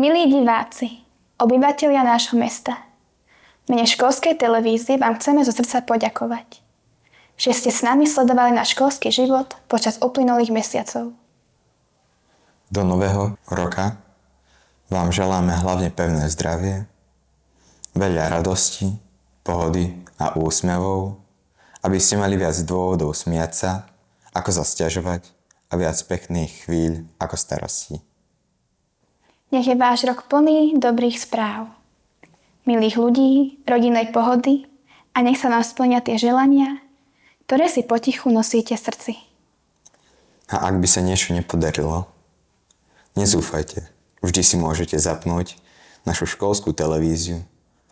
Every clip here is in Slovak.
Milí diváci, obyvatelia nášho mesta, v mene školskej televízie vám chceme zo srdca poďakovať, že ste s nami sledovali náš školský život počas uplynulých mesiacov. Do nového roka vám želáme hlavne pevné zdravie, veľa radosti, pohody a úsmevov, aby ste mali viac dôvodov smiať sa, ako sa sťažovať a viac pekných chvíľ ako starostí. Nech je váš rok plný dobrých správ, milých ľudí, rodinnej pohody a nech sa vám splnia tie želania, ktoré si potichu nosíte v srdci. A ak by sa niečo nepodarilo, nezúfajte. Vždy si môžete zapnúť našu školskú televíziu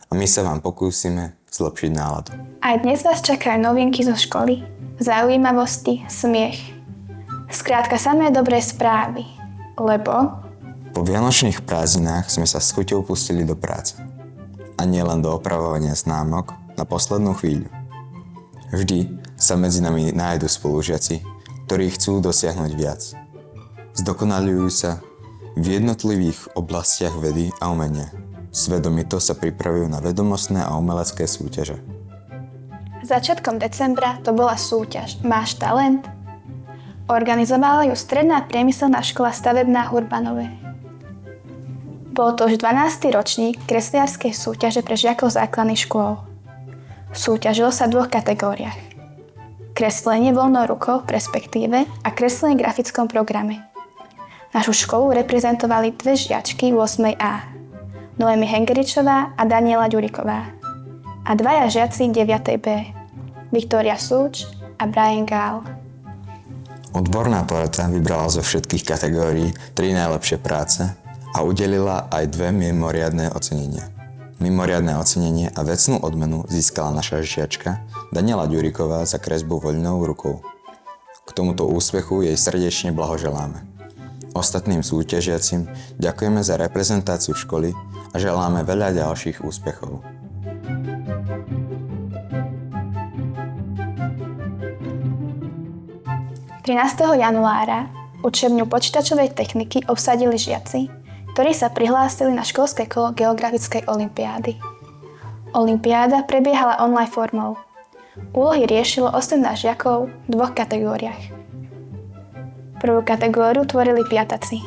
a my sa vám pokúsime zlepšiť náladu. Aj dnes vás čakajú novinky zo školy, zaujímavosti, smiech. Skrátka samé dobré správy, lebo po vianočných prázdninách sme sa s chuťou pustili do práce. A nie len do opravovania známok na poslednú chvíľu. Vždy sa medzi nami nájdu spolužiaci, ktorí chcú dosiahnuť viac. Zdokonaľujú sa v jednotlivých oblastiach vedy a umenia. Svedomito sa pripravujú na vedomostné a umelecké súťaže. Začiatkom decembra to bola súťaž Máš talent? Organizovala ju Stredná priemyselná škola stavebná Hurbanové. Bol to už 12. ročník kresliarskej súťaže pre žiakov základných škôl. Súťažilo sa v 2 kategóriách. Kreslenie voľnou rukou v perspektíve a kreslenie v grafickom programe. Našu školu reprezentovali 2 žiačky 8A. Noémy Hengeričová a Daniela Ďuriková. A 2 žiaci 9B. Viktória Súč a Brian Gál. Odborná porota vybrala zo všetkých kategórií 3 najlepšie práce a udelila aj 2 mimoriadne ocenenia. Mimoriadne ocenenie a vecnú odmenu získala naša žiačka Daniela Ďuriková za kresbu voľnou rukou. K tomuto úspechu jej srdečne blahoželáme. Ostatným súťažiacim ďakujeme za reprezentáciu školy a želáme veľa ďalších úspechov. Januára učebňu počítačovej techniky obsadili žiaci, ktorí sa prihlásili na školské kolo geografickej olympiády. Olympiáda prebiehala online formou. Úlohy riešilo 18 žiakov v 2 kategóriách. Prvú kategóriu tvorili 5-taci,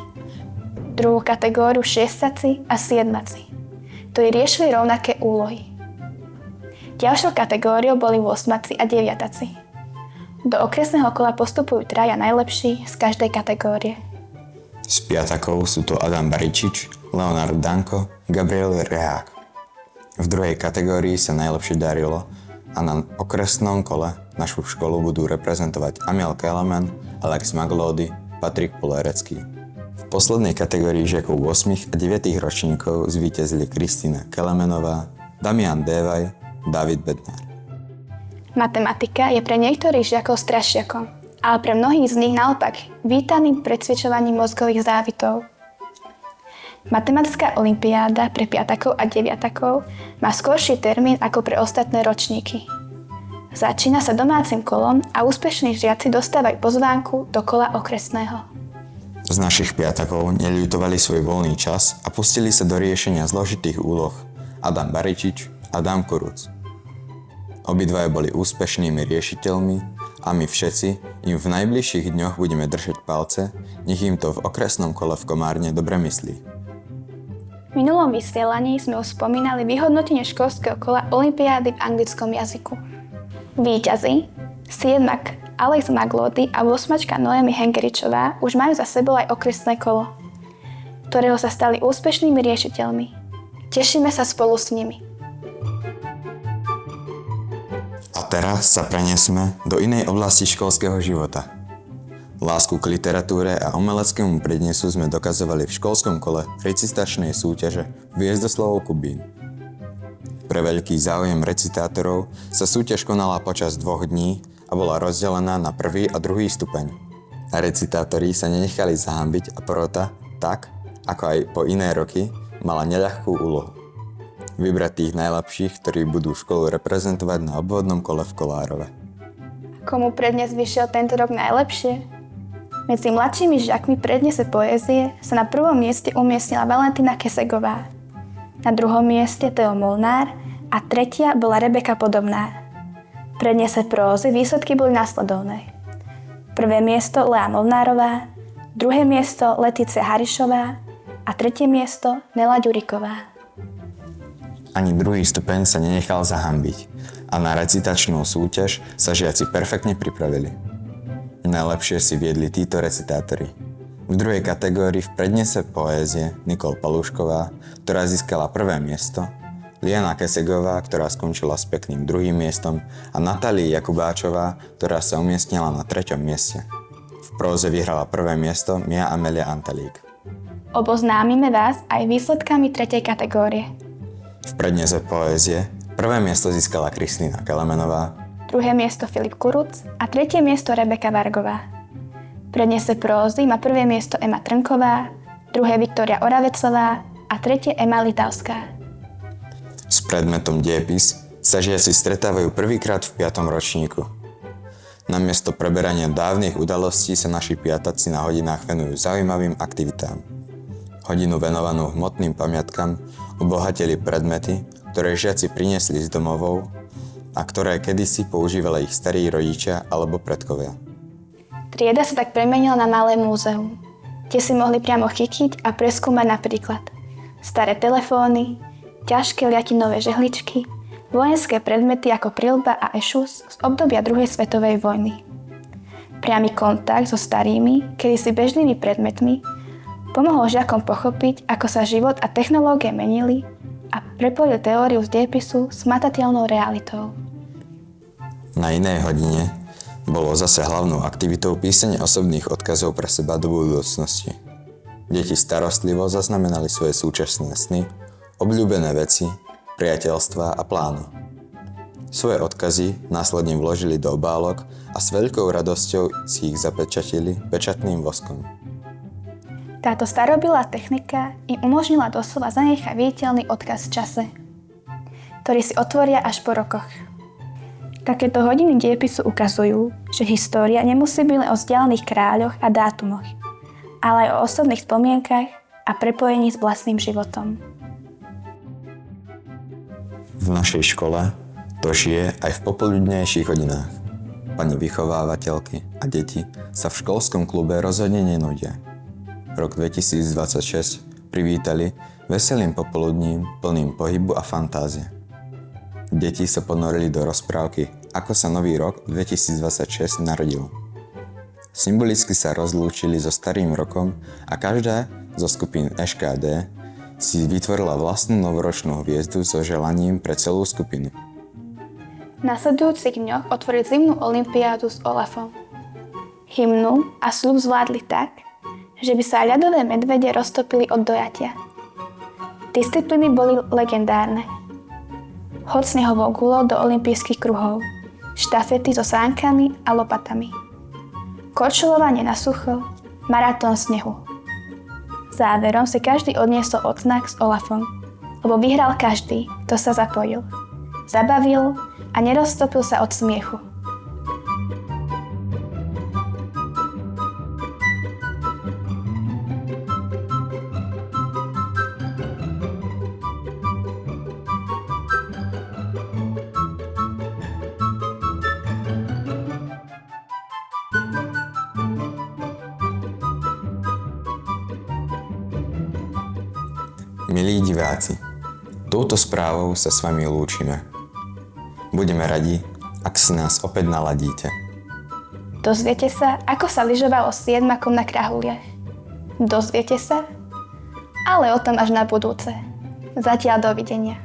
druhú kategóriu 6-taci a 7-taci, ktorí riešili rovnaké úlohy. Ďalšou kategóriou boli 8-taci a 9-taci. Do okresného kola postupujú 3 najlepší z každej kategórie. Z 5-takov sú to Adam Baričič, Leonard Danko, Gabriel Rehák. V druhej kategórii sa najlepšie darilo a na okresnom kole našu školu budú reprezentovať Amiel Kelemen, Alex Maglódy, Patrik Polerecký. V poslednej kategórii žiakov 8 a 9 ročníkov zvíťazili Kristína Kelemenová, Damian Dévaj, David Bednár. Matematika je pre niektorých žiakov strašiakom, ale pre mnohých z nich naopak vítaným precvičovaním mozgových závitov. Matematická olympiáda pre 5-takov a 9-takov má skorší termín ako pre ostatné ročníky. Začína sa domácim kolom a úspešní žiaci dostávajú pozvánku do kola okresného. Z našich 5-takov neľutovali svoj voľný čas a pustili sa do riešenia zložitých úloh Adam Baričič a Dan Kuruc. Obidvaja boli úspešnými riešiteľmi a my všetci im v najbližších dňoch budeme držať palce, nech im to v okresnom kole v Komárne dobre myslí. V minulom vysielaní sme už spomínali vyhodnotenie školského kola olympiády v anglickom jazyku. Víťazi, 7-ak Alex Maglódy a 8-čka Noémy Hengeričová už majú za sebou aj okresné kolo, ktorého sa stali úspešnými riešiteľmi. Tešíme sa spolu s nimi. A teraz sa preniesme do inej oblasti školského života. Lásku k literatúre a umeleckému prednesu sme dokazovali v školskom kole recitačnej súťaže Hviezdoslavov Kubín. Pre veľký záujem recitátorov sa súťaž konala počas 2 dní a bola rozdelená na 1. a 2. stupeň. A recitátori sa nenechali zahanbiť a porota, tak ako aj po iné roky, mala neľahkú úlohu. Vybrať tých najlepších, ktorí budú školu reprezentovať na obvodnom kole v Kolárove. Komu prednes vyšiel tento rok najlepšie? Medzi mladšími žiakmi prednese poézie sa na prvom mieste umiestnila Valentína Kesegová, na druhom mieste Teo Molnár a tretia bola Rebeka Podobná. Prednese prózy výsledky boli následovné. Prvé miesto Lea Molnárová, druhé miesto Leticia Harišová a tretie miesto Nela Ďuriková. Ani druhý stupeň sa nenechal zahanbiť a na recitačnú súťaž sa žiaci perfektne pripravili. Najlepšie si viedli títo recitátori. V druhej kategórii v prednese poézie Nikol Palúšková, ktorá získala prvé miesto, Liana Kesegová, ktorá skončila s pekným druhým miestom a Natália Jakubáčová, ktorá sa umiestnila na treťom mieste. V próze vyhrala prvé miesto Mia Amelia Antalík. Oboznámime vás aj výsledkami tretej kategórie. V prednese poézie prvé miesto získala Kristýna Kelemenová, Druhé miesto Filip Kuruc a tretie miesto Rebeka Vargová. Prednese prózy má prvé miesto Ema Trnková, druhé Viktória Oravecová a tretie Ema Litavská. S predmetom dejepis sa žiaci stretávajú prvýkrát v 5. ročníku. Namiesto preberania dávnych udalostí sa naši piataci na hodinách venujú zaujímavým aktivitám. Hodinu venovanú hmotným pamiatkam obohatili predmety, ktoré žiaci priniesli z domovov a ktoré kedysi používali ich starí rodičia alebo predkovia. Trieda sa tak premenila na malé múzeum, kde si mohli priamo chytiť a preskúmať napríklad staré telefóny, ťažké liatinové žehličky, vojenské predmety ako prilba a ešus z obdobia druhej svetovej vojny. Priamy kontakt so starými, kedysi bežnými predmetmi pomohol žiakom pochopiť, ako sa život a technológie menili a prepojil teóriu z dejepisu s matateľnou realitou. Na inej hodine bolo zase hlavnou aktivitou písanie osobných odkazov pre seba do budúcnosti. Deti starostlivo zaznamenali svoje súčasné sny, obľúbené veci, priateľstvá a plány. Svoje odkazy následne vložili do obálok a s veľkou radosťou si ich zapečatili pečatným voskom. Táto starobilá technika im umožnila doslova zanechať viditeľný odkaz v čase, ktorý si otvoria až po rokoch. Takéto hodiny dejepisu ukazujú, že história nemusí byť len o vzdialených kráľoch a dátumoch, ale aj o osobných spomienkach a prepojení s vlastným životom. V našej škole to žije aj v popoludnejších hodinách. Pani vychovávateľky a deti sa v školskom klube rozhodne nenudia. Rok 2026 privítali veselým popoludním plným pohybu a fantázie. Deti sa ponorili do rozprávky, ako sa nový rok 2026 narodil. Symbolicky sa rozlúčili so starým rokom a každá zo skupín ŠKD si vytvorila vlastnú novoročnú hviezdu so želaním pre celú skupinu. V nasledujúcich dňoch otvorili zimnú olympiádu s Olafom. Hymnu a sľub zvládli tak, že by sa ľadové medvede roztopili od dojatia. Disciplíny boli legendárne. Hod snehovou guľou do olympijských kruhov, štafety so sánkami a lopatami, korčulovanie na sucho, maratón snehu. Záverom si každý odniesol odznak s Olafom, lebo vyhral každý, kto sa zapojil, zabavil a neroztopil sa od smiechu. Milí diváci, touto správou sa s vami lúčime. Budeme radi, ak si nás opäť naladíte. Dozviete sa, ako sa lyžovalo s siedmakom na krahuliach. Dozviete sa? Ale o tom až na budúce. Zatiaľ dovidenia.